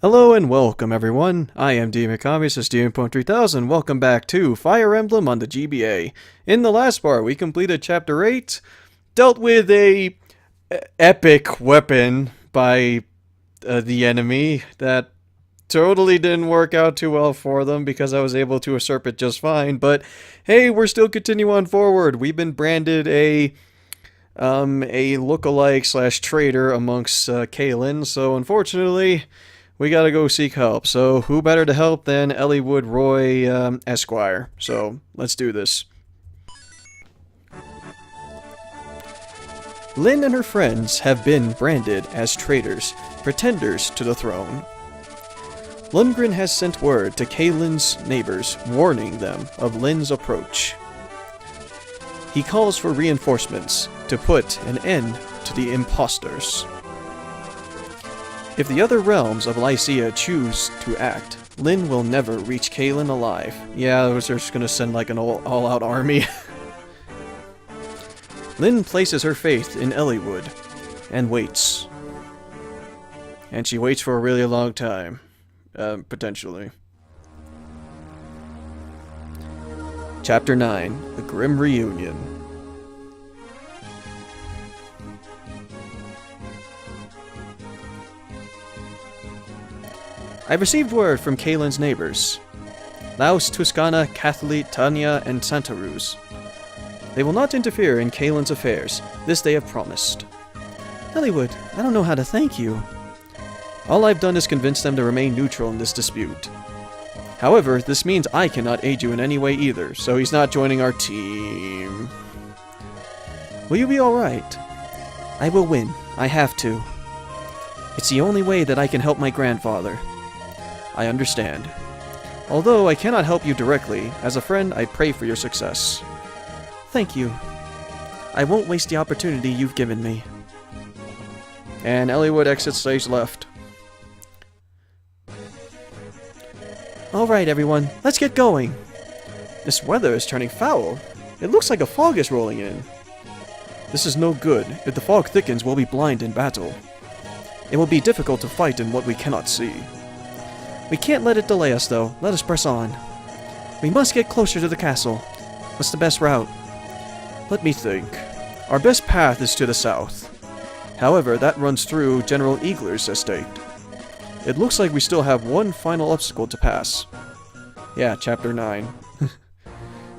Hello and welcome everyone, I am DMcCommies, this is DM.3000, welcome back to Fire Emblem on the GBA. In the last part, we completed Chapter 8, dealt with a epic weapon by the enemy that totally didn't work out too well for them because I was able to usurp it just fine, but hey, we're still continuing on forward. We've been branded a lookalike slash traitor amongst Caelin, so unfortunately we gotta go seek help. So who better to help than Elliewood Roy Esquire? So let's do this. Lynn and her friends have been branded as traitors, pretenders to the throne. Lundgren has sent word to Caelin's neighbors, warning them of Lynn's approach. He calls for reinforcements to put an end to the imposters. If the other realms of Lycia choose to act, Lynn will never reach Caelin alive. Yeah, they're just gonna send like an all-out army. Lynn places her faith in Elliewood and waits. And she waits for a really long time. Potentially. Chapter 9, The Grim Reunion. I've received word from Caelin's neighbors, Laos, Tuscana, Catholic, Tanya, and Santa Ruz. They will not interfere in Caelin's affairs. This they have promised. Elliewood, I don't know how to thank you. All I've done is convince them to remain neutral in this dispute. However, this means I cannot aid you in any way either, so he's not joining our team. Will you be alright? I will win. I have to. It's the only way that I can help my grandfather. I understand. Although I cannot help you directly, as a friend, I pray for your success. Thank you. I won't waste the opportunity you've given me. And Elliewood exits stage left. Alright everyone, let's get going. This weather is turning foul. It looks like a fog is rolling in. This is no good. If the fog thickens, we'll be blind in battle. It will be difficult to fight in what we cannot see. We can't let it delay us, though. Let us press on. We must get closer to the castle. What's the best route? Let me think. Our best path is to the south. However, that runs through General Eagler's estate. It looks like we still have one final obstacle to pass. Yeah, Chapter 9.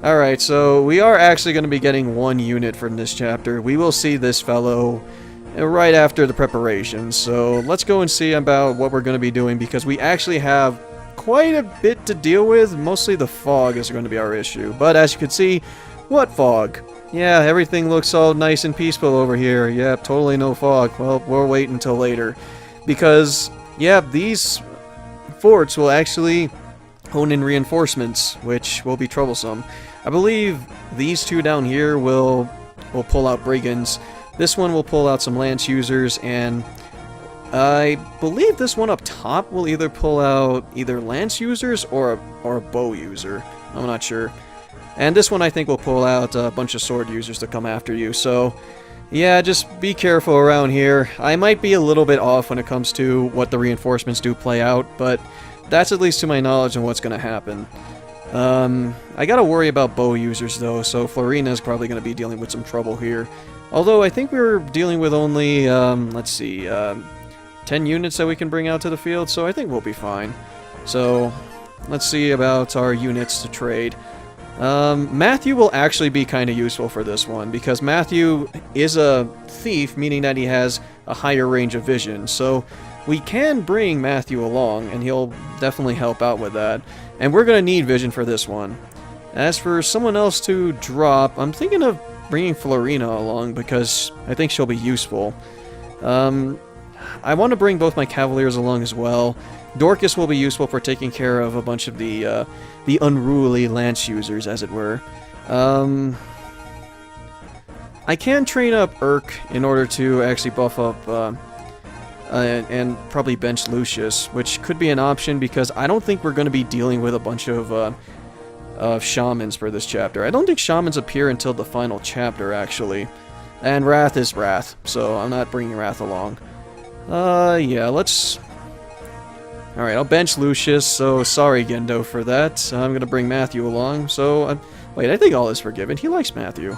Alright, so we are actually going to be getting one unit from this chapter. We will see this fellow right after the preparation, so let's go and see about what we're going to be doing, because we actually have quite a bit to deal with. Mostly the fog is going to be our issue, but as you can see, what fog? Yeah, everything looks all nice and peaceful over here. Yeah, totally no fog. Well, we'll wait until later, because yeah, these forts will actually hone in reinforcements, which will be troublesome. I believe these two down here will pull out brigands. This one will pull out some lance users, and I believe this one up top will either pull out either lance users or a bow user. I'm not sure. And this one I think will pull out a bunch of sword users to come after you. So yeah, just be careful around here. I might be a little bit off when it comes to what the reinforcements do play out, but that's at least to my knowledge of what's going to happen. I gotta worry about bow users though, so Florina's probably going to be dealing with some trouble here. Although I think we're dealing with only, let's see, 10 units that we can bring out to the field, so I think we'll be fine. So, let's see about our units to trade. Matthew will actually be kind of useful for this one, because Matthew is a thief, meaning that he has a higher range of vision, so we can bring Matthew along, and he'll definitely help out with that. And we're going to need vision for this one. As for someone else to drop, I'm thinking of bringing Florina along, because I think she'll be useful. I want to bring both my cavaliers along as well. Dorcas will be useful for taking care of a bunch of the unruly lance users, as it were. I can train up Urk in order to actually buff up and probably bench Lucius, which could be an option because I don't think we're going to be dealing with a bunch of shamans for this chapter. I don't think shamans appear until the final chapter, actually. And Wrath is Wrath, so I'm not bringing Wrath along. Yeah, let's Alright, I'll bench Lucius, so sorry, Gendo, for that. I'm gonna bring Matthew along, so... wait, I think all is forgiven. He likes Matthew.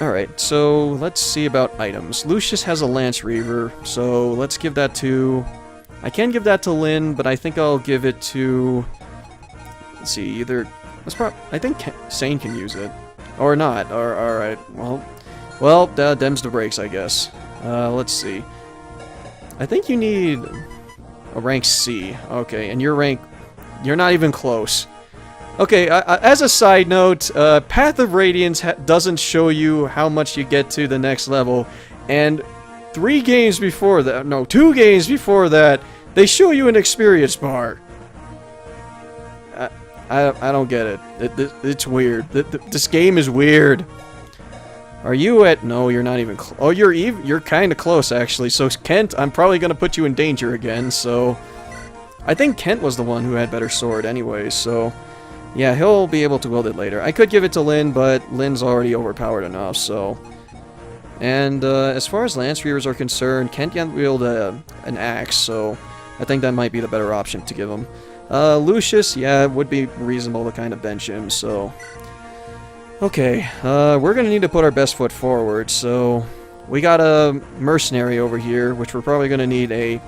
Alright, so let's see about items. Lucius has a Lance Reaver, so let's give that to... I can give that to Lynn, but I think I'll give it to... Let's see, either... I think Sane can use it. Or not. Alright, well, dem's the brakes, I guess. Let's see. I think you need... a rank C. Okay, and your rank... You're not even close. Okay, as a side note, Path of Radiance doesn't show you how much you get to the next level, and 2 games before that, they show you an experience bar. I don't get it. It's weird. This game is weird. Are you at... No, you're not even... Oh, you're kind of close, actually. So, Kent, I'm probably going to put you in danger again, so... I think Kent was the one who had better sword anyway, so... Yeah, he'll be able to wield it later. I could give it to Lynn, but Lynn's already overpowered enough, so... And, as far as Lance Reavers are concerned, Kent can't wield an axe, so... I think that might be the better option to give him. Lucius, yeah, it would be reasonable to kind of bench him, so... Okay, we're gonna need to put our best foot forward, so... We got a mercenary over here, which we're probably gonna need a...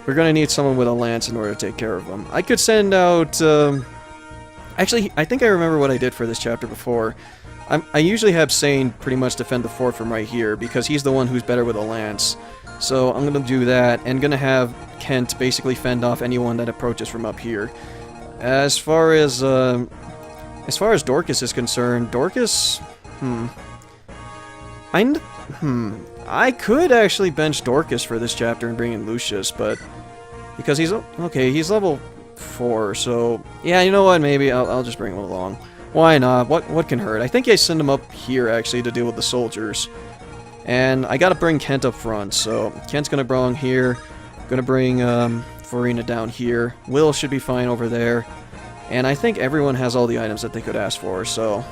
We're gonna need someone with a lance in order to take care of them. I could send out, Actually, I think I remember what I did for this chapter before. I usually have Sane pretty much defend the fort from right here, because he's the one who's better with a lance. So I'm gonna do that, and gonna have Kent basically fend off anyone that approaches from up here. As far as Dorcas is concerned, Dorcas... I could actually bench Dorcas for this chapter and bring in Lucius, but... Because he's... Okay, he's level 4, so... Yeah, you know what, maybe I'll just bring him along. Why not? What can hurt? I think I send him up here, actually, to deal with the soldiers. And I gotta bring Kent up front, so... Kent's gonna belong here. Gonna bring, Farina down here. Will should be fine over there. And I think everyone has all the items that they could ask for, so...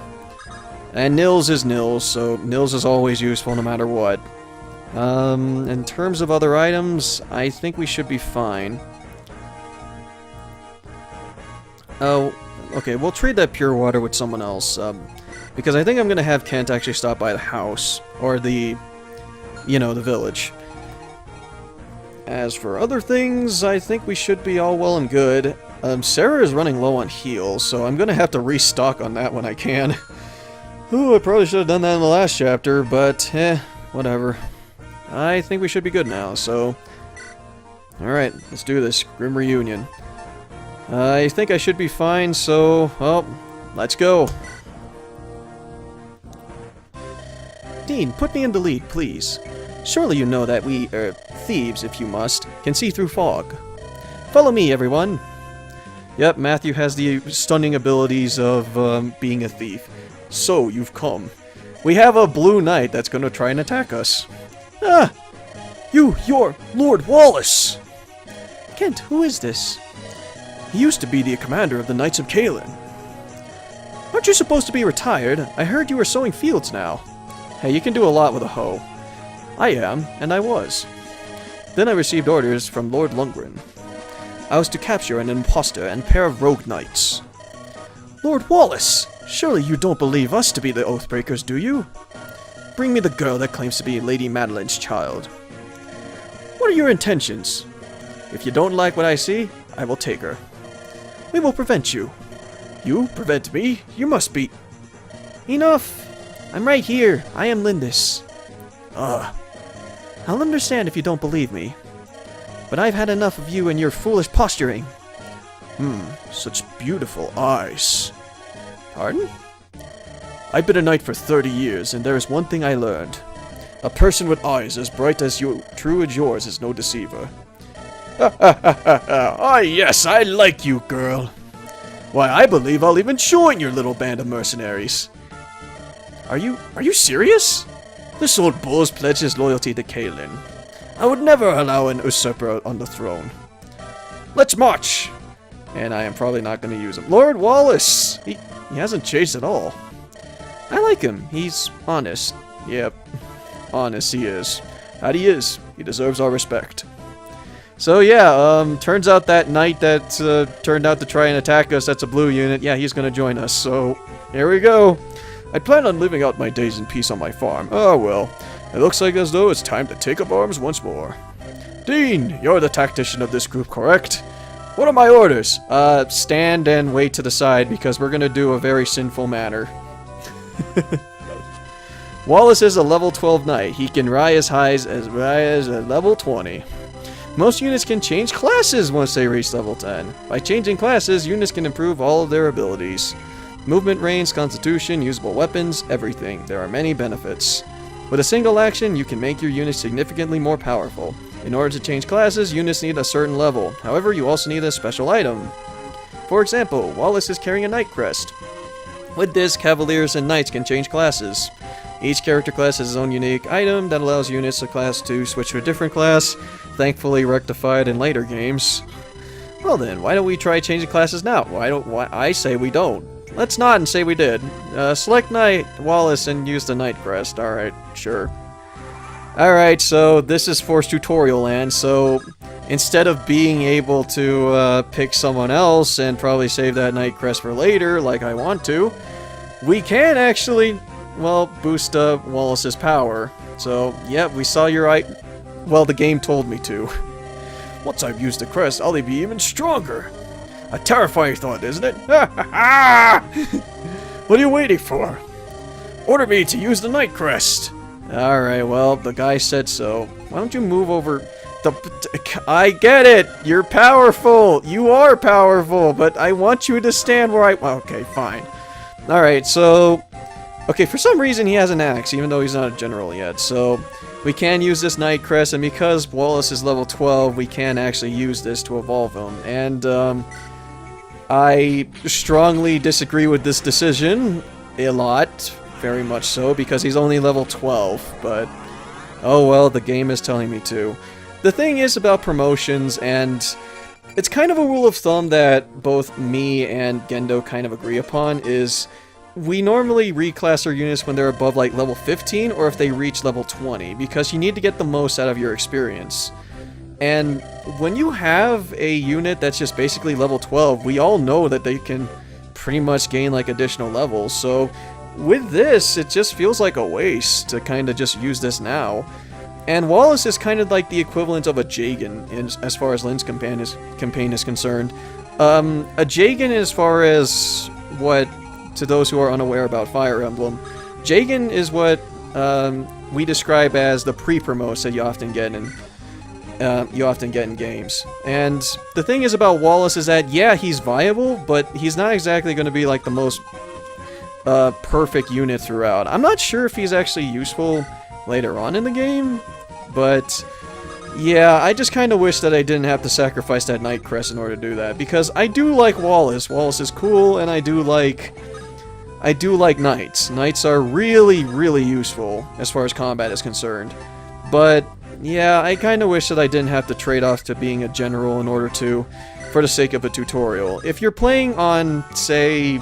And Nils is Nils, so Nils is always useful no matter what. In terms of other items, I think we should be fine. Oh, okay, we'll trade that pure water with someone else, because I think I'm gonna have Kent actually stop by the house, or the, you know, the village. As for other things, I think we should be all well and good. Sarah is running low on heals, so I'm gonna have to restock on that when I can. Ooh, I probably should have done that in the last chapter, but, whatever. I think we should be good now, so... Alright, let's do this. Grim Reunion. I think I should be fine, so... Well, let's go. Dean, put me in the lead, please. Surely you know that we, thieves, if you must, can see through fog. Follow me, everyone. Yep, Matthew has the stunning abilities of, being a thief. So, you've come. We have a blue knight that's gonna try and attack us. Ah! You're Lord Wallace! Kent, who is this? He used to be the commander of the Knights of Caelin. Aren't you supposed to be retired? I heard you were sowing fields now. Hey, you can do a lot with a hoe. I am, and I was. Then I received orders from Lord Lundgren. I was to capture an impostor and pair of rogue knights. Lord Wallace! Surely you don't believe us to be the Oathbreakers, do you? Bring me the girl that claims to be Lady Madeline's child. What are your intentions? If you don't like what I see, I will take her. We will prevent you. You prevent me? You must be... Enough! I'm right here. I am Lindis. I'll understand if you don't believe me. But I've had enough of you and your foolish posturing. Such beautiful eyes. Pardon? I've been a knight for 30 years, and there is one thing I learned. A person with eyes as bright as true as yours is no deceiver. Ha ha ha ha ha! Ah yes, I like you, girl. Why, I believe I'll even join your little band of mercenaries. Are you serious? This old bull's pledged his loyalty to Caelin. I would never allow an usurper on the throne. Let's march! And I am probably not going to use him. Lord Wallace! He hasn't changed at all. I like him. He's honest. Yep. Honest he is. That he is. He deserves our respect. So yeah, turns out that knight that turned out to try and attack us, that's a blue unit, yeah, he's gonna join us, so here we go. I plan on living out my days in peace on my farm. Oh well, it looks like as though it's time to take up arms once more. Dean, you're the tactician of this group, correct? What are my orders? Stand and wait to the side because we're gonna do a very sinful manner. Wallace is a level 12 knight. He can rise high as a level 20. Most units can change classes once they reach level 10. By changing classes, units can improve all of their abilities. Movement, range, constitution, usable weapons, everything. There are many benefits. With a single action, you can make your unit significantly more powerful. In order to change classes, units need a certain level. However, you also need a special item. For example, Wallace is carrying a knight crest. With this, cavaliers and knights can change classes. Each character class has its own unique item that allows units of class to switch to a different class, thankfully rectified in later games. Well then, why don't we try changing classes now? Why I say we don't. Let's nod and say we did. Select Knight Wallace and use the Knight Crest. Alright, sure. Alright, so this is Force Tutorial Land, so instead of being able to pick someone else and probably save that Knight Crest for later, like I want to, we can actually, well, boost Wallace's power. So, yeah, we saw your well, the game told me to. Once I've used the crest, I'll be even stronger. A terrifying thought, isn't it? What are you waiting for? Order me to use the Knight Crest. Alright, well, the guy said so. Why don't you move over? I get it! You're powerful! You are powerful! But I want you to stand where okay, fine. Alright, so... Okay, for some reason he has an axe, even though he's not a general yet, so... We can use this Knight Crest, and because Wallace is level 12, we can actually use this to evolve him. And, I strongly disagree with this decision. A lot. Very much so, because he's only level 12, but... Oh well, the game is telling me to. The thing is about promotions, and... It's kind of a rule of thumb that both me and Gendo kind of agree upon, is... We normally reclass our units when they're above like level 15 or if they reach level 20 because you need to get the most out of your experience. And when you have a unit that's just basically level 12, we all know that they can pretty much gain like additional levels. So with this, it just feels like a waste to kind of just use this now. And Wallace is kind of like the equivalent of a Jagan as far as Lynn's campaign is concerned. A Jagan as far as what... To those who are unaware about Fire Emblem, Jagan is what we describe as the pre-promotes that you often get in games. And the thing is about Wallace is that yeah, he's viable, but he's not exactly going to be like the most perfect unit throughout. I'm not sure if he's actually useful later on in the game, but yeah, I just kind of wish that I didn't have to sacrifice that Knight Crest in order to do that, because I do like Wallace. Wallace is cool, and I do like knights. Knights are really, really useful as far as combat is concerned. But, yeah, I kind of wish that I didn't have to trade off to being a general in order to, for the sake of a tutorial. If you're playing on, say,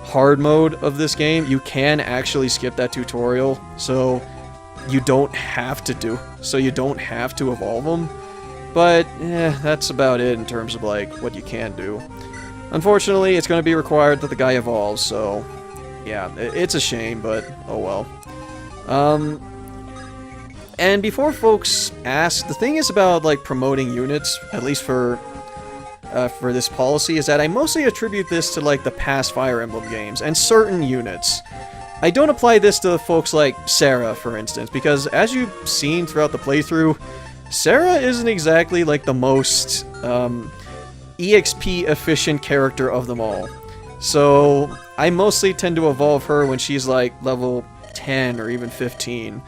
hard mode of this game, you can actually skip that tutorial, so you don't have to evolve them. But, that's about it in terms of, like, what you can do. Unfortunately, it's going to be required that the guy evolves, so... Yeah, it's a shame, but oh well. And before folks ask, the thing is about, like, promoting units, at least for this policy, is that I mostly attribute this to, like, the past Fire Emblem games, and certain units. I don't apply this to folks like Sarah, for instance, because as you've seen throughout the playthrough, Sarah isn't exactly, like, the most... EXP efficient character of them all. So I mostly tend to evolve her when she's like level 10 or even 15,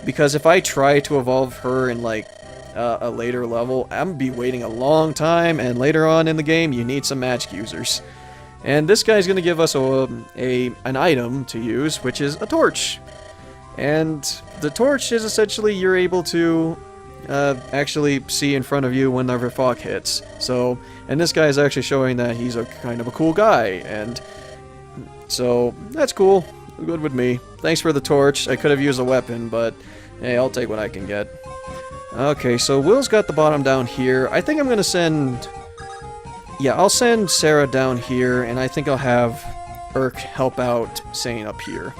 because if I try to evolve her in like a later level, I'm gonna be waiting a long time, and later on in the game you need some magic users. And this guy's gonna give us an item to use, which is a torch. And the torch is essentially you're able to actually see in front of you whenever fog hits. So, and this guy is actually showing that he's a kind of a cool guy, and so that's cool. Good with me. Thanks for the torch. I could have used a weapon, but hey, I'll take what I can get. Okay, so Will's got the bottom down here. I think I'm gonna send... Yeah, I'll send Sarah down here, and I think I'll have Urk help out Sane up here.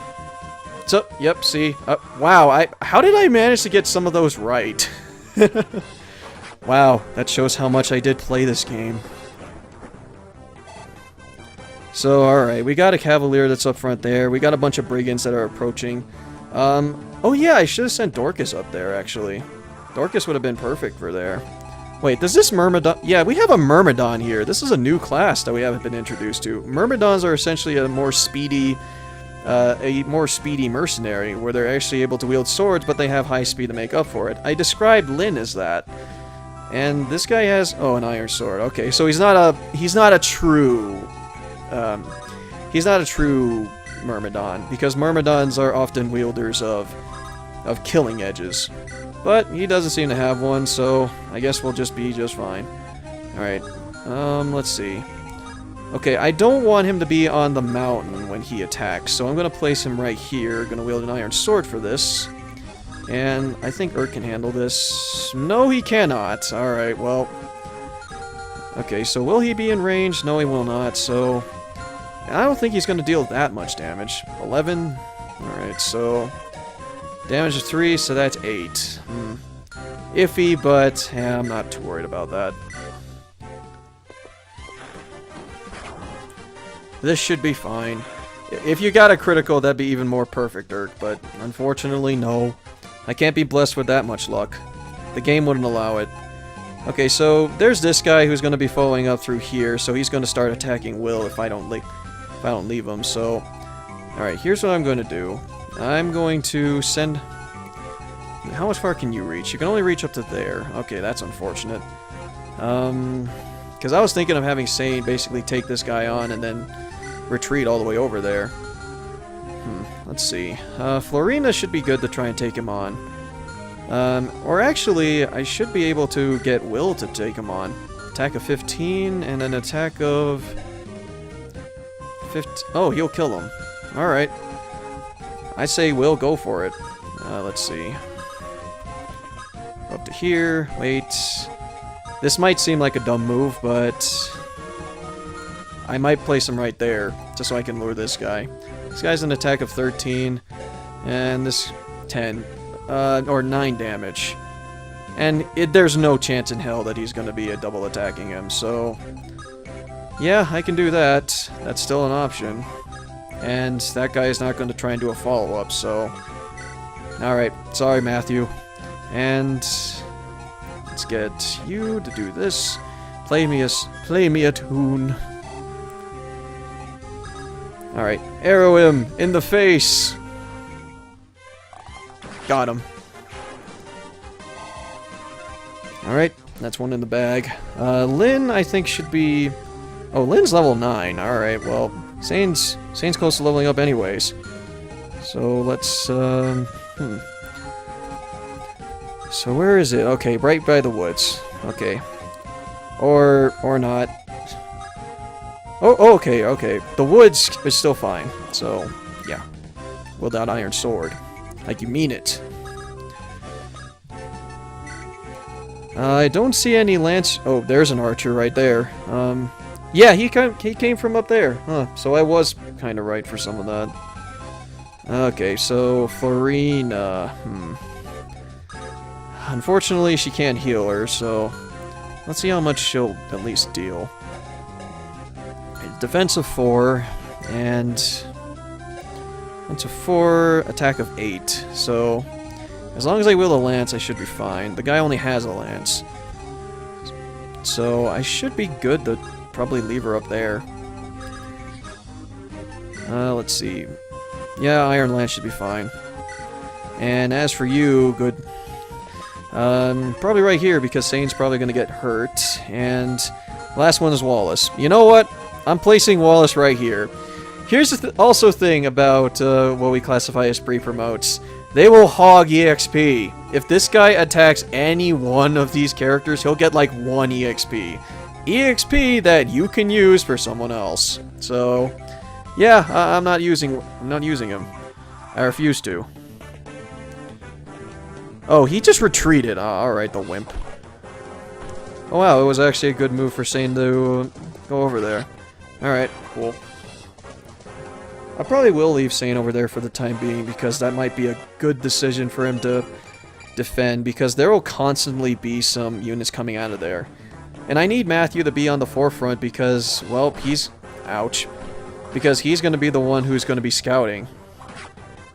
So, yep, see? Wow, how did I manage to get some of those right? Wow, that shows how much I did play this game. So, alright, we got a Cavalier that's up front there. We got a bunch of Brigands that are approaching. Oh yeah, I should have sent Dorcas up there, actually. Dorcas would have been perfect for there. Wait, does this Myrmidon... Yeah, we have a Myrmidon here. This is a new class that we haven't been introduced to. Myrmidons are essentially a more speedy mercenary, where they're actually able to wield swords, but they have high speed to make up for it. I described Lyn as that. And this guy has... Oh, an iron sword. Okay, so he's not a true Myrmidon, because Myrmidons are often wielders of killing edges. But he doesn't seem to have one, so I guess we'll just be just fine. Alright, let's see. Okay, I don't want him to be on the mountain when he attacks, so I'm going to place him right here. Going to wield an iron sword for this. And I think Urk can handle this. No, he cannot. Alright, well... Okay, so will he be in range? No, he will not, so... I don't think he's going to deal that much damage. 11? Alright, so... Damage is 3, so that's 8. Iffy, but yeah, I'm not too worried about that. This should be fine. If you got a critical, that'd be even more perfect, Urk, but unfortunately, no. I can't be blessed with that much luck. The game wouldn't allow it. Okay, so there's this guy who's going to be following up through here, so he's going to start attacking Will if I don't leave him. So, alright, here's what I'm going to do. I'm going to send... How much far can you reach? You can only reach up to there. Okay, that's unfortunate. Because I was thinking of having Sane basically take this guy on and then retreat all the way over there. Let's see. Florina should be good to try and take him on. Or actually, I should be able to get Will to take him on. Attack of 15 and an attack of... 15... Oh, he'll kill him. Alright. I say Will, go for it. Let's see. Up to here. Wait. This might seem like a dumb move, but... I might place him right there, just so I can lure this guy. This guy's an attack of 13, and this 10, or 9 damage. And there's no chance in hell that he's going to be double attacking him, so... Yeah, I can do that. That's still an option. And that guy is not going to try and do a follow-up, so... Alright, sorry Matthew. And... let's get you to do this. Play me a tune. Alright, arrow him in the face. Got him. Alright, that's one in the bag. Lyn, I think, should be... Oh, Lyn's level 9. Alright, well, Sane's close to leveling up anyways. So, let's, So, where is it? Okay, right by the woods. Okay. Or not. Oh, okay, okay. The woods is still fine. So, yeah. Wield that iron sword. Like you mean it. I don't see any lance... Oh, there's an archer right there. Yeah, he came from up there. Huh, so I was kind of right for some of that. Okay, so Florina... Unfortunately, she can't heal her, so... Let's see how much she'll at least deal. Defense of 4, and... Defense of 4, attack of 8. So, as long as I wield a lance, I should be fine. The guy only has a lance. So, I should be good to probably leave her up there. Let's see. Yeah, Iron Lance should be fine. And as for you, good... probably right here, because Sane's probably going to get hurt. And last one is Wallace. You know what? I'm placing Wallace right here. Here's the also thing about what we classify as pre-promotes. They will hog EXP. If this guy attacks any one of these characters, he'll get like 1 EXP. EXP that you can use for someone else. So, yeah, I'm not using him. I refuse to. Oh, he just retreated. Oh, alright, the wimp. Oh wow, it was actually a good move for Sane to go over there. Alright, cool. I probably will leave Sane over there for the time being, because that might be a good decision for him to defend, because there will constantly be some units coming out of there. And I need Matthew to be on the forefront because, well, he's... ouch. Because he's going to be the one who's going to be scouting.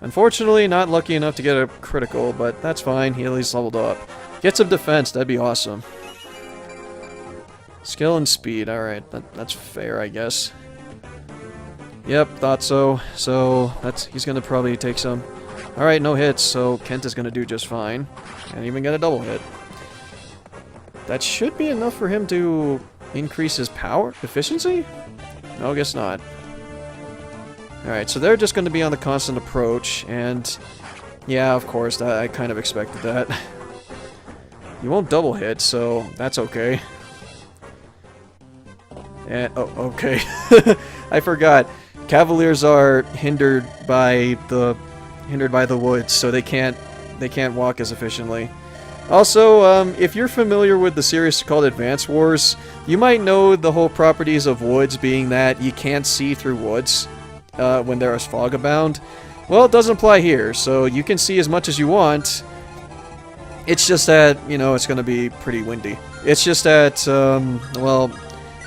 Unfortunately, not lucky enough to get a critical, but that's fine. He at least leveled up. Get some defense, that'd be awesome. Skill and speed, alright. That's fair, I guess. Yep, thought so. So, he's going to probably take some... Alright, no hits, so Kent is going to do just fine. And even get a double hit. That should be enough for him to increase his power? Efficiency? No, I guess not. Alright, so they're just going to be on the constant approach, and... yeah, of course, I kind of expected that. You won't double hit, so that's okay. And, oh, okay. I forgot. Cavaliers are hindered by the woods, so they can't walk as efficiently. Also, if you're familiar with the series called Advance Wars, you might know the whole properties of woods being that you can't see through woods when there is fog abound. Well, it doesn't apply here, so you can see as much as you want. It's just that, you know, it's going to be pretty windy. It's just that, well,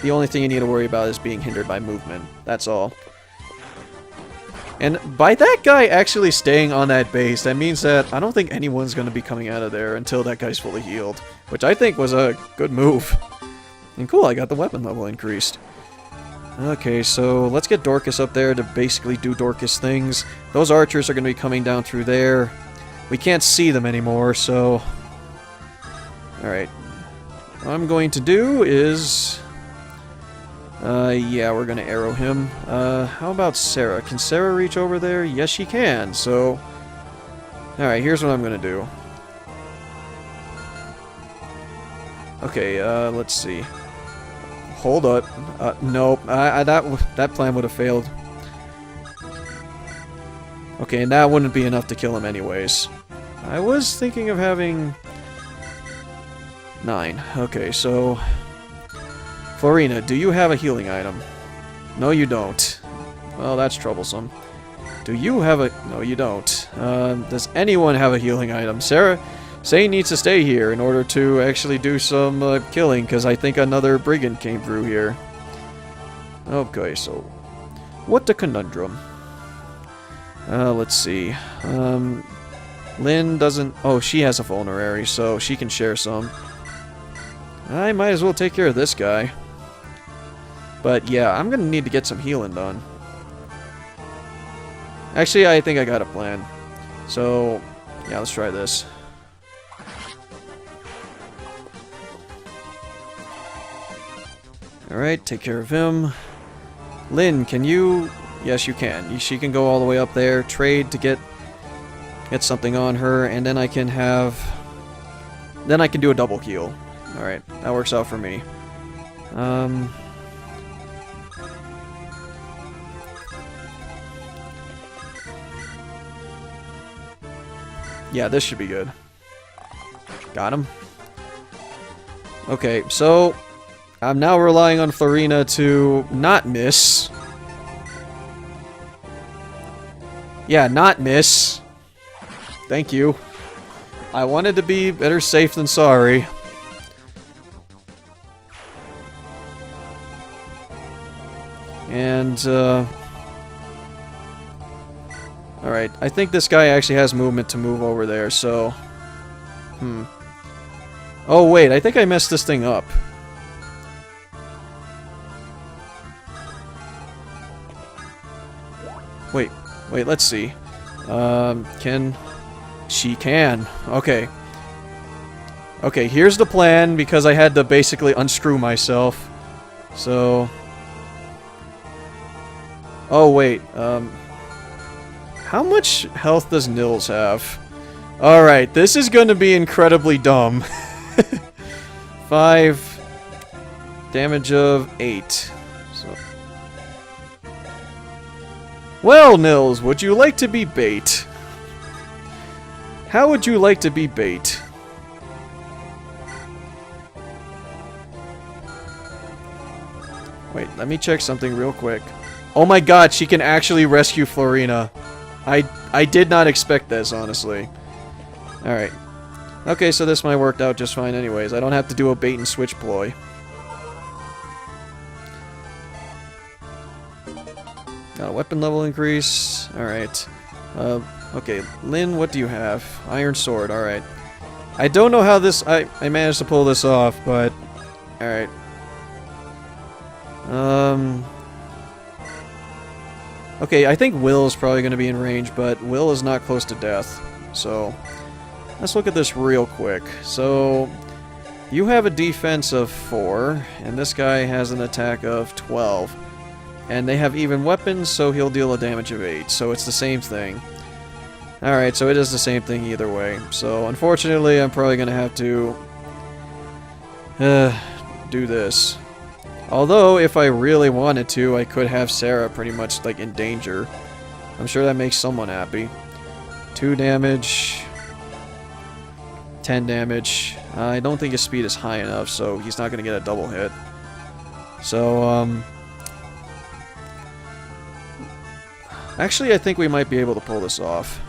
the only thing you need to worry about is being hindered by movement. That's all. And by that guy actually staying on that base, that means that I don't think anyone's going to be coming out of there until that guy's fully healed. Which I think was a good move. And cool, I got the weapon level increased. Okay, so let's get Dorcas up there to basically do Dorcas things. Those archers are going to be coming down through there. We can't see them anymore, so... Alright. What I'm going to do is... yeah, we're gonna arrow him. How about Sarah? Can Sarah reach over there? Yes, she can, so... Alright, here's what I'm gonna do. Okay, let's see. Hold up. Nope. That plan would have failed. Okay, and that wouldn't be enough to kill him anyways. I was thinking of having... 9. Okay, so... Florina, do you have a healing item? No, you don't. Well, that's troublesome. Do you have a... No, you don't. Does anyone have a healing item? Sarah? Sane needs to stay here in order to actually do some killing, because I think another brigand came through here. Okay, so... What a conundrum. Let's see. Lynn doesn't... Oh, she has a vulnerary, so she can share some. I might as well take care of this guy. But yeah, I'm gonna need to get some healing done. Actually, I think I got a plan. So, yeah, let's try this. Alright, take care of him. Lynn, can you... Yes, you can. She can go all the way up there, trade to get something on her, and then I can have... Then I can do a double heal. Alright, that works out for me. Yeah, this should be good. Got him. Okay, so... I'm now relying on Florina to not miss. Yeah, not miss. Thank you. I wanted to be better safe than sorry. And, alright, I think this guy actually has movement to move over there, so... Oh, wait, I think I messed this thing up. Wait, let's see. She can. Okay. Okay, here's the plan, because I had to basically unscrew myself. So... Oh, wait, how much health does Nils have? Alright, this is gonna be incredibly dumb. 5... Damage of 8. So... Well, Nils, would you like to be bait? How would you like to be bait? Wait, let me check something real quick. Oh my god, she can actually rescue Florina. I did not expect this, honestly. Alright. Okay, so this might work out just fine anyways. I don't have to do a bait and switch ploy. Got a weapon level increase. Alright. Okay, Lynn, what do you have? Iron sword, alright. I don't know how this... I managed to pull this off, but... Alright. Okay, I think Will is probably going to be in range, but Will is not close to death. So, let's look at this real quick. So, you have a defense of 4, and this guy has an attack of 12. And they have even weapons, so he'll deal a damage of 8. So it's the same thing. Alright, so it is the same thing either way. So, unfortunately, I'm probably going to have to do this. Although, if I really wanted to, I could have Sarah pretty much, like, in danger. I'm sure that makes someone happy. 2 damage. 10 damage. I don't think his speed is high enough, so he's not going to get a double hit. So, actually, I think we might be able to pull this off.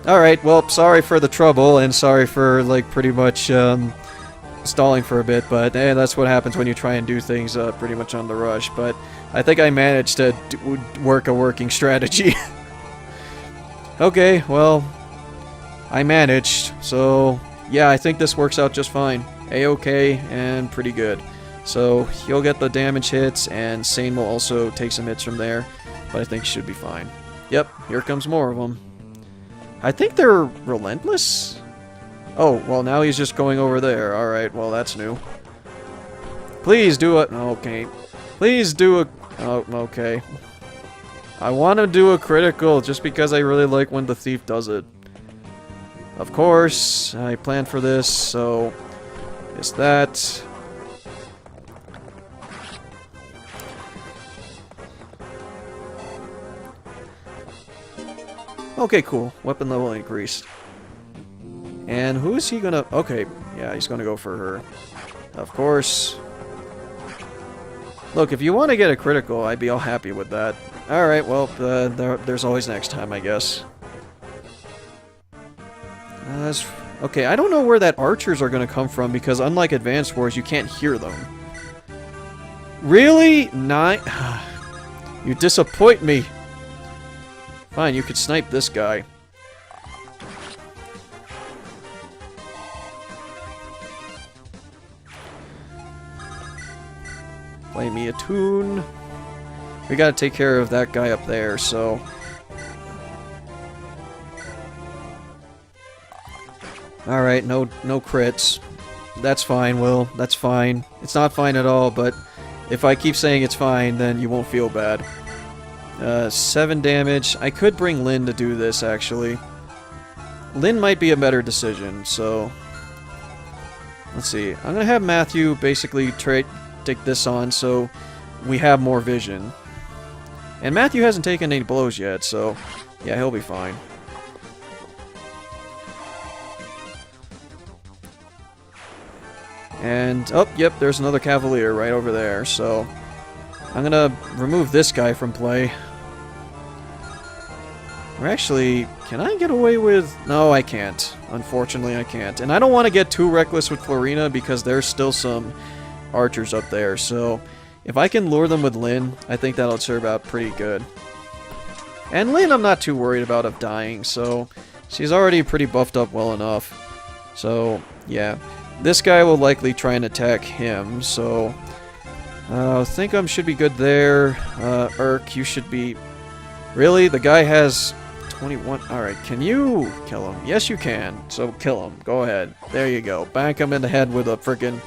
Alright, well, sorry for the trouble, and sorry for, like, pretty much, stalling for a bit, but, that's what happens when you try and do things, pretty much on the rush, but I think I managed to work a working strategy. Okay, well, I managed, so, yeah, I think this works out just fine. A-okay, and pretty good. So, he'll get the damage hits, and Sane will also take some hits from there, but I think should be fine. Yep, here comes more of them. I think they're relentless? Oh, well, now he's just going over there. Alright, well, that's new. Please do it. Okay. Please do a... Oh, okay. I want to do a critical just because I really like when the thief does it. Of course, I planned for this, so... It's that... Okay, cool. Weapon level increased. And who is he gonna... Okay, yeah, he's gonna go for her. Of course. Look, if you want to get a critical, I'd be all happy with that. Alright, well, there's always next time, I guess. Okay, I don't know where that archers are gonna come from, because unlike Advanced Wars, you can't hear them. Really? You disappoint me! Fine, you could snipe this guy. Play me a tune. We gotta take care of that guy up there, so... Alright, no crits. That's fine, Will. That's fine. It's not fine at all, but if I keep saying it's fine, then you won't feel bad. 7 damage. I could bring Lynn to do this, actually. Lynn might be a better decision, so... Let's see. I'm gonna have Matthew basically take this on, so we have more vision. And Matthew hasn't taken any blows yet, so... Yeah, he'll be fine. And... Oh, yep, there's another Cavalier right over there, so... I'm gonna remove this guy from play. Or actually, can I get away with... No, I can't. Unfortunately, I can't. And I don't want to get too reckless with Florina because there's still some archers up there. So, if I can lure them with Lynn, I think that'll serve out pretty good. And Lynn I'm not too worried about of dying, so she's already pretty buffed up well enough. So, yeah. This guy will likely try and attack him, so... I think I should be good there. Urk, you should be... Really? The guy has 21... Alright, can you kill him? Yes, you can. So, kill him. Go ahead. There you go. Bank him in the head with a friggin'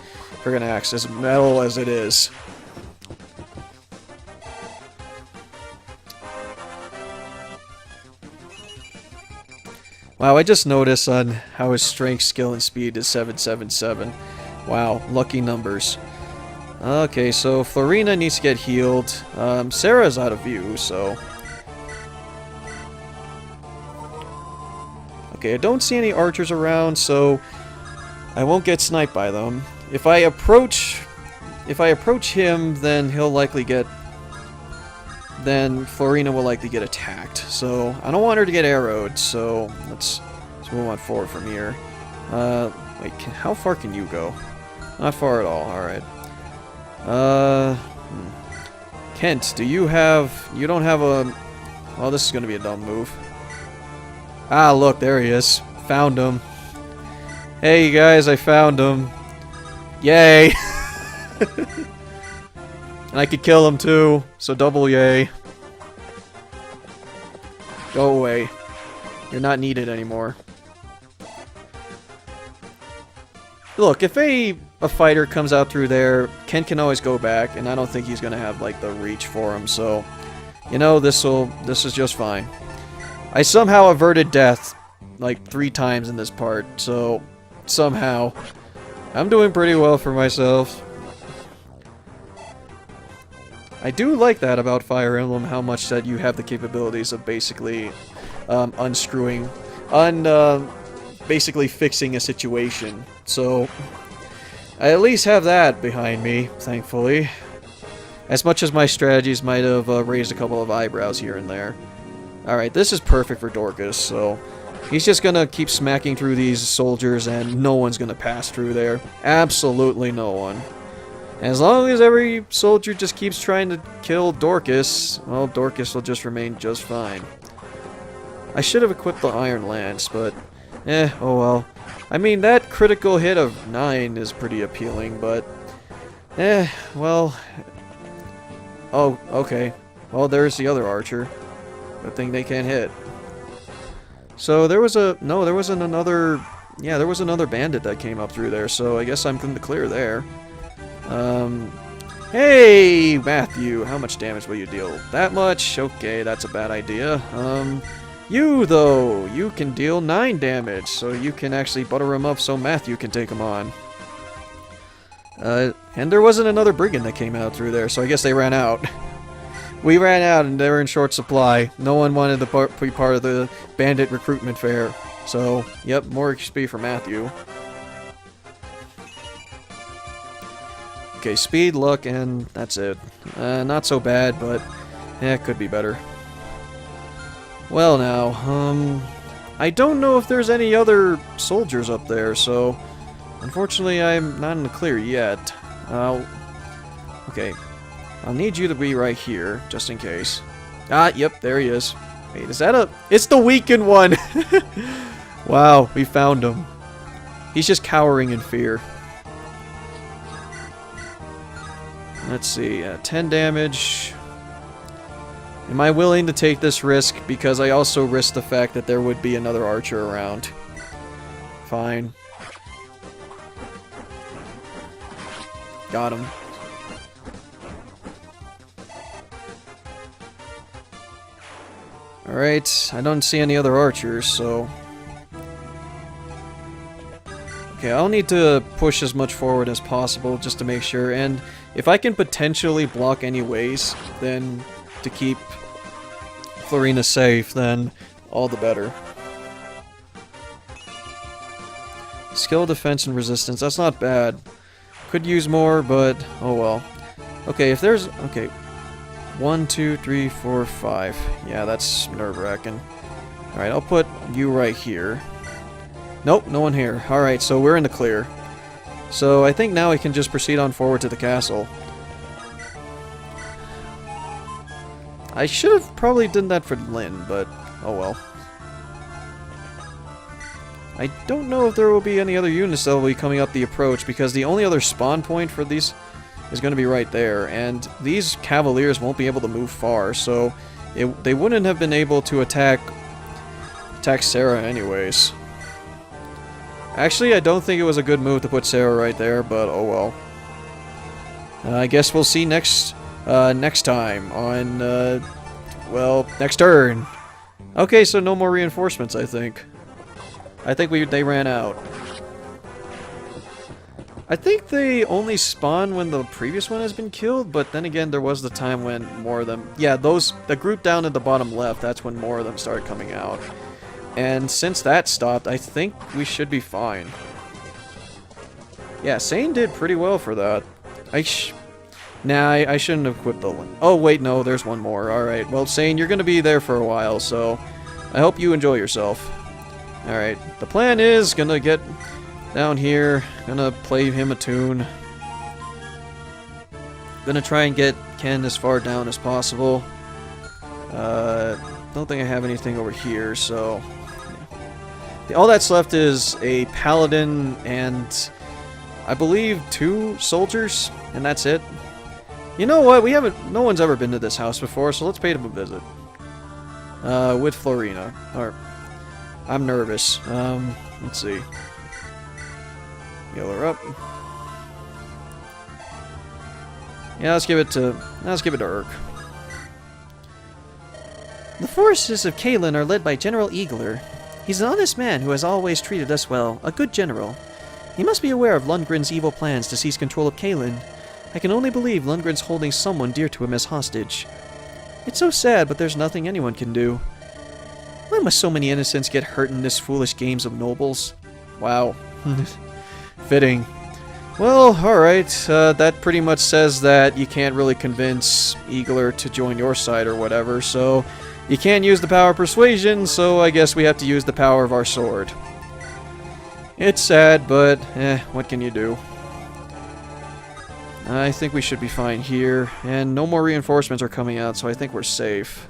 axe, as metal as it is. Wow, I just noticed on how his strength, skill, and speed is 777. Wow, lucky numbers. Okay, so Florina needs to get healed. Sarah's out of view, so... Okay, I don't see any archers around, so I won't get sniped by them. If I approach him, then he'll likely get... Then Florina will likely get attacked. So I don't want her to get arrowed, so let's move on forward from here. Wait, how far can you go? Not far at all, alright. Kent, do you have... You don't have a... Oh, this is gonna be a dumb move. Ah, look, there he is. Found him. Hey, you guys, I found him. Yay! And I could kill him too, so double yay. Go away. You're not needed anymore. Look, if a fighter comes out through there, Ken can always go back, and I don't think he's gonna have like the reach for him, so you know, this is just fine. I somehow averted death like 3 times in this part, so somehow I'm doing pretty well for myself. I do like that about Fire Emblem, how much that you have the capabilities of basically unscrewing, basically fixing a situation. So I at least have that behind me, thankfully. As much as my strategies might have raised a couple of eyebrows here and there. Alright, this is perfect for Dorcas, so he's just gonna keep smacking through these soldiers and no one's gonna pass through there. Absolutely no one. As long as every soldier just keeps trying to kill Dorcas, well, Dorcas will just remain just fine. I should have equipped the Iron Lance, but oh well. I mean, that critical hit of 9 is pretty appealing, but well... Oh, okay. Well, there's the other archer. Good thing they can't hit. So there was a... No, there wasn't another... Yeah, there was another bandit that came up through there, so I guess I'm in the clear there. Hey, Matthew, how much damage will you deal? That much? Okay, that's a bad idea. You, though, you can deal 9 damage, so you can actually butter him up so Matthew can take him on. And there wasn't another brigand that came out through there, so I guess they ran out. We ran out and they were in short supply. No one wanted to be part of the bandit recruitment fair. So, yep, more XP for Matthew. Okay, speed, luck, and that's it. Not so bad, but it could be better. Well now, I don't know if there's any other soldiers up there, so unfortunately I'm not in the clear yet. Okay, I'll need you to be right here, just in case. Ah, yep, there he is. Wait, is that a... It's the weakened one! Wow, we found him. He's just cowering in fear. Let's see, 10 damage. Am I willing to take this risk? Because I also risk the fact that there would be another archer around. Fine. Got him. Alright, I don't see any other archers, so... Okay, I'll need to push as much forward as possible just to make sure, and if I can potentially block any ways, then to keep Florina safe, then all the better. Skill, defense, and resistance, that's not bad. Could use more, but oh well. Okay, if there's... Okay. 1, 2, 3, 4, 5. Yeah, that's nerve-wracking. Alright, I'll put you right here. Nope, no one here. Alright, so we're in the clear. So I think now we can just proceed on forward to the castle. I should have probably done that for Lynn, but oh well. I don't know if there will be any other units that will be coming up the approach, because the only other spawn point for these is going to be right there, and these cavaliers won't be able to move far, so they wouldn't have been able to attack Sarah anyways. Actually, I don't think it was a good move to put Sarah right there, but oh well. I guess we'll see next time on, well, next turn. Okay, so no more reinforcements, I think. I think they ran out. I think they only spawn when the previous one has been killed, but then again, there was the time when more of them... Yeah, the group down at the bottom left, that's when more of them started coming out. And since that stopped, I think we should be fine. Yeah, Sane did pretty well for that. Nah, I shouldn't have equipped the one. Oh, wait, no, there's one more. Alright, well, Sane, you're gonna be there for a while, so I hope you enjoy yourself. Alright, the plan is gonna get down here, gonna play him a tune. Gonna try and get Ken as far down as possible. Don't think I have anything over here, so... yeah. All that's left is a paladin and... I believe 2 soldiers, and that's it. You know what? No one's ever been to this house before, so let's pay them a visit. With Florina. I'm nervous. Let's see. Heal her up. Yeah, let's give it to Urk. The forces of Caelin are led by General Eagler. He's an honest man who has always treated us well, a good general. He must be aware of Lundgren's evil plans to seize control of Caelin. I can only believe Lundgren's holding someone dear to him as hostage. It's so sad, but there's nothing anyone can do. Why must so many innocents get hurt in this foolish games of nobles? Wow. Fitting. Well, alright, that pretty much says that you can't really convince Eagler to join your side or whatever, so you can't use the power of persuasion, so I guess we have to use the power of our sword. It's sad, but, what can you do? I think we should be fine here, and no more reinforcements are coming out, so I think we're safe.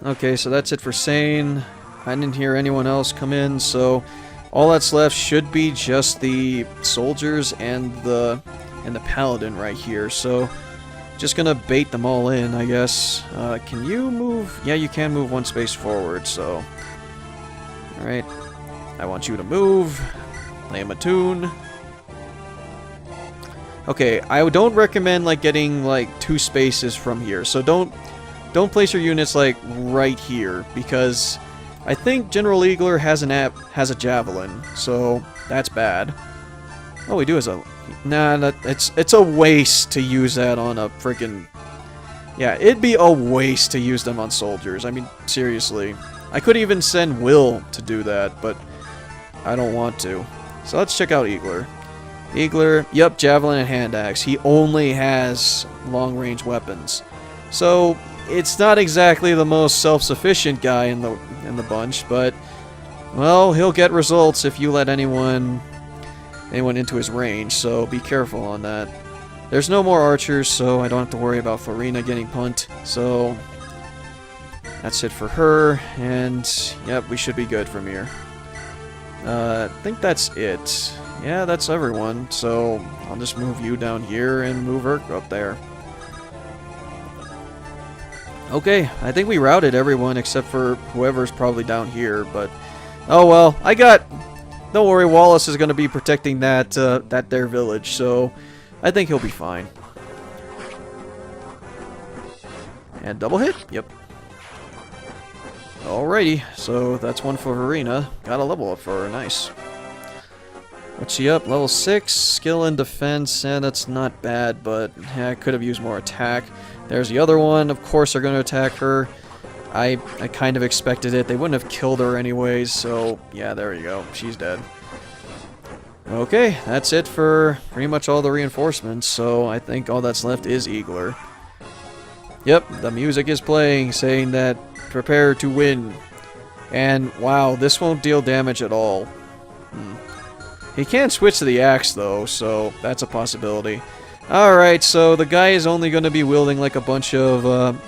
Okay, so that's it for Sane. I didn't hear anyone else come in, so all that's left should be just the soldiers and the paladin right here. So just gonna bait them all in, I guess. Can you move? Yeah, you can move 1 space forward, so... Alright. I want you to move. Play him a tune. Okay, I don't recommend, like, getting, like, 2 spaces from here. So don't place your units, like, right here, because I think General Eagler has a javelin, so that's bad. Oh, we do has a... Nah, it's a waste to use that on a freaking... Yeah, it'd be a waste to use them on soldiers. I mean, seriously. I could even send Will to do that, but I don't want to. So let's check out Eagler. Eagler, yep, javelin and hand axe. He only has long-range weapons. So... it's not exactly the most self-sufficient guy in the bunch, but well, he'll get results if you let anyone into his range, so be careful on that. There's no more archers, so I don't have to worry about Florina getting punt. So that's it for her, and yep, we should be good from here. I think that's it. Yeah, that's everyone. So I'll just move you down here and move Urk up there. Okay, I think we routed everyone except for whoever's probably down here, but... oh well, don't worry, Wallace is going to be protecting that their village, so I think he'll be fine. And double hit? Yep. Alrighty, so that's one for Verena. Got a level up for her, nice. What's she up? Level 6, skill and defense, and that's not bad, but I could have used more attack. There's the other one. Of course they're going to attack her. I kind of expected it. They wouldn't have killed her anyways, so yeah, there you go. She's dead. Okay, that's it for pretty much all the reinforcements, so I think all that's left is Eagler. Yep, the music is playing, saying that prepare to win. And wow, this won't deal damage at all. He can switch to the axe though, so that's a possibility. Alright, so the guy is only going to be wielding like a bunch of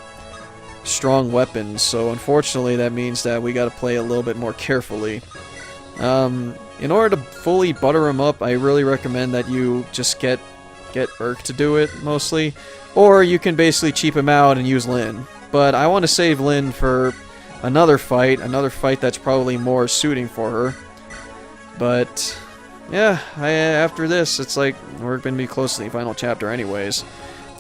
strong weapons, so unfortunately that means that we got to play a little bit more carefully. In order to fully butter him up, I really recommend that you just get Urk to do it, mostly. Or you can basically cheap him out and use Lyn. But I want to save Lyn for another fight that's probably more suiting for her. But... yeah, after this, it's like, we're going to be close to the final chapter anyways.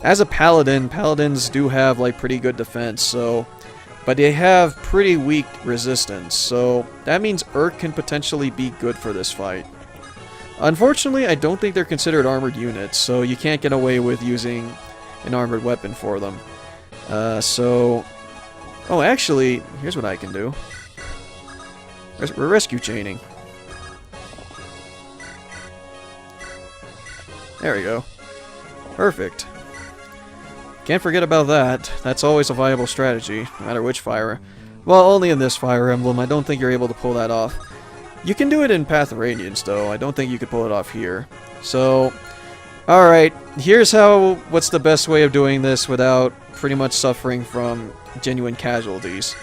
As a paladin, paladins do have, like, pretty good defense, so... but they have pretty weak resistance, so that means Urk can potentially be good for this fight. Unfortunately, I don't think they're considered armored units, so you can't get away with using an armored weapon for them. Oh, actually, here's what I can do. We're rescue chaining. There we go. Perfect. Can't forget about that. That's always a viable strategy, no matter which fire. Well, only in this Fire Emblem. I don't think you're able to pull that off. You can do it in Path of Radiance, though. I don't think you could pull it off here. So, alright. Here's what's the best way of doing this without pretty much suffering from genuine casualties.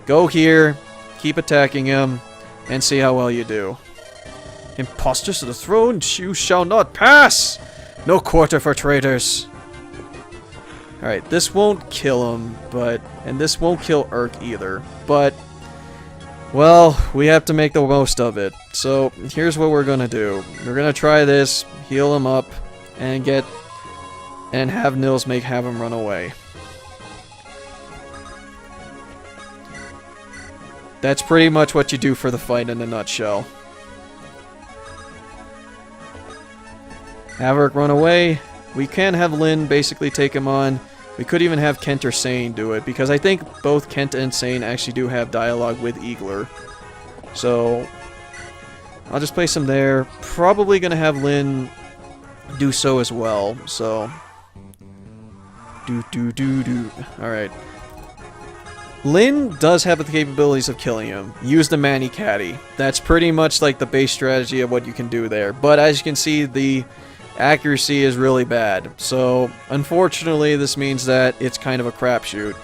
Go here, keep attacking him, and see how well you do. Impostors to the throne, you shall not pass! No quarter for traitors. Alright, this won't kill him, and this won't kill Urk either, but, well, we have to make the most of it. So, here's what we're gonna do. We're gonna try this, heal him up, and have Nils have him run away. That's pretty much what you do for the fight in a nutshell. Have Urk run away. We can have Lyn basically take him on. We could even have Kent or Sane do it, because I think both Kent and Sane actually do have dialogue with Eagler. So, I'll just place him there. Probably gonna have Lyn do so as well, so... Alright. Lyn does have the capabilities of killing him. Use the Mani Caddy. That's pretty much like the base strategy of what you can do there. But as you can see, the accuracy is really bad. So, unfortunately, this means that it's kind of a crapshoot.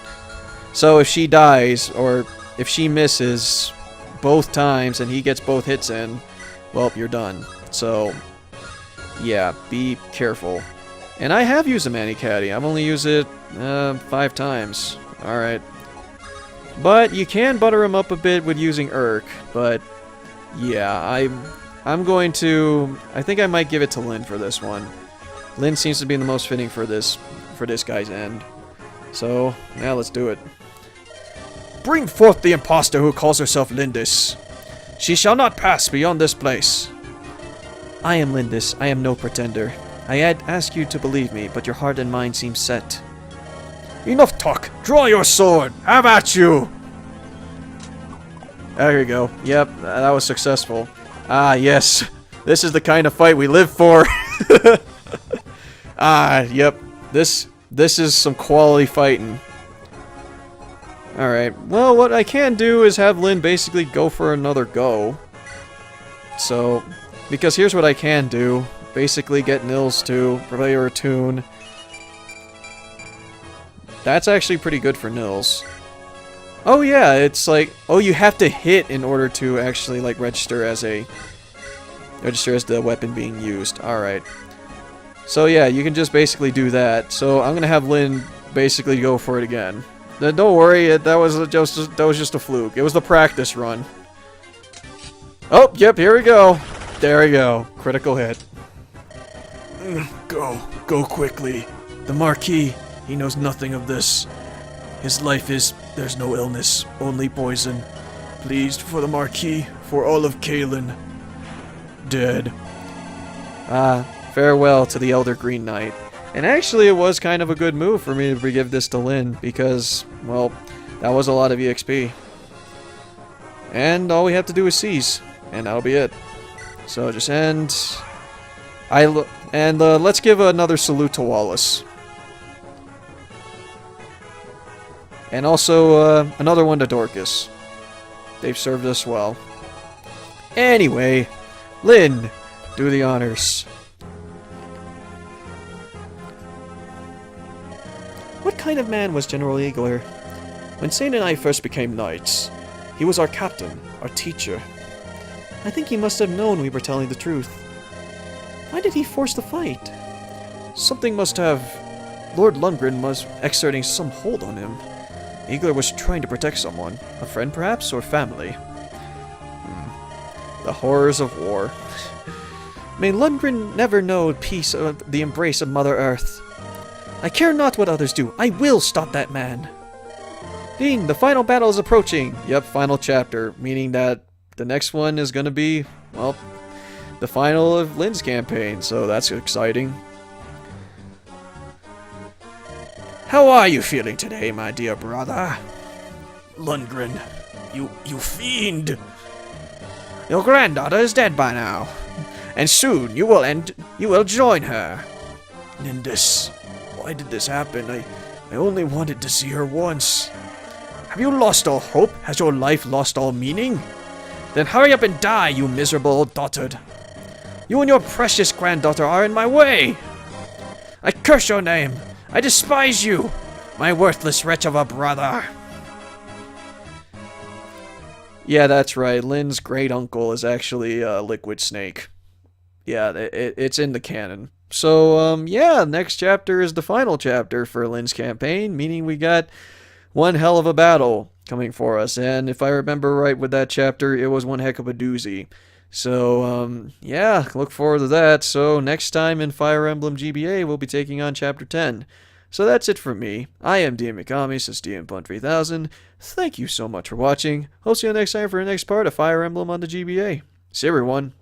So if she dies, or if she misses both times and he gets both hits in, well, you're done. So, yeah, be careful. And I have used the Mani Caddy. I've only used it 5 times. Alright. But you can butter him up a bit with using Urk, but yeah, I'm going to... I think I might give it to Lyn for this one. Lyn seems to be the most fitting for this guy's end. So, yeah, let's do it. Bring forth the impostor who calls herself Lindis. She shall not pass beyond this place. I am Lindis. I am no pretender. I ask you to believe me, but your heart and mind seem set. Enough talk! Draw your sword! Have at you! There you go. Yep, that was successful. Ah, yes. This is the kind of fight we live for. Ah, yep. This is some quality fighting. Alright, well, what I can do is have Lyn basically go for another go. So, because here's what I can do. Basically get Nils to play her tune. That's actually pretty good for Nils. Oh yeah, it's like, oh, you have to hit in order to actually like register as the weapon being used. Alright. So yeah, you can just basically do that. So I'm gonna have Lyn basically go for it again. Don't worry, that was just a fluke. It was the practice run. Oh, yep, here we go. There we go. Critical hit. Go quickly. The Marquis, he knows nothing of this. His life is, there's no illness, only poison. Pleased for the Marquis, for all of Caelin. Dead. Farewell to the Elder Green Knight. And actually, it was kind of a good move for me to give this to Lyn, because, well, that was a lot of EXP. And all we have to do is seize, and that'll be it. So just end. Let's give another salute to Wallace. And also, another one to Dorcas. They've served us well. Anyway, Lyn, do the honors. What kind of man was General Eagler? When Sane and I first became knights, he was our captain, our teacher. I think he must have known we were telling the truth. Why did he force the fight? Something must have... Lord Lundgren was exerting some hold on him. Eagler was trying to protect someone. A friend, perhaps, or family? The horrors of war. May Lundgren never know peace of the embrace of Mother Earth. I care not what others do. I will stop that man. Dean, the final battle is approaching. Yep, final chapter. Meaning that the next one is gonna be, well, the final of Lynn's campaign, so that's exciting. How are you feeling today, my dear brother? Lundgren, you fiend! Your granddaughter is dead by now, and soon you will join her. Nindis, why did this happen? I only wanted to see her once. Have you lost all hope? Has your life lost all meaning? Then hurry up and die, you miserable old dotard. You and your precious granddaughter are in my way. I curse your name. I despise you, my worthless wretch of a brother. Yeah, that's right. Lynn's great uncle is actually Liquid Snake. Yeah, it's in the canon. So, yeah, next chapter is the final chapter for Lynn's campaign, meaning we got one hell of a battle coming for us. And if I remember right with that chapter, it was one heck of a doozy. So, yeah, look forward to that. So, next time in Fire Emblem GBA, we'll be taking on Chapter 10. So that's it from me. I am DM Mikami, says DM Pun 3000. Thank you so much for watching. Hope to see you next time for the next part of Fire Emblem on the GBA. See everyone.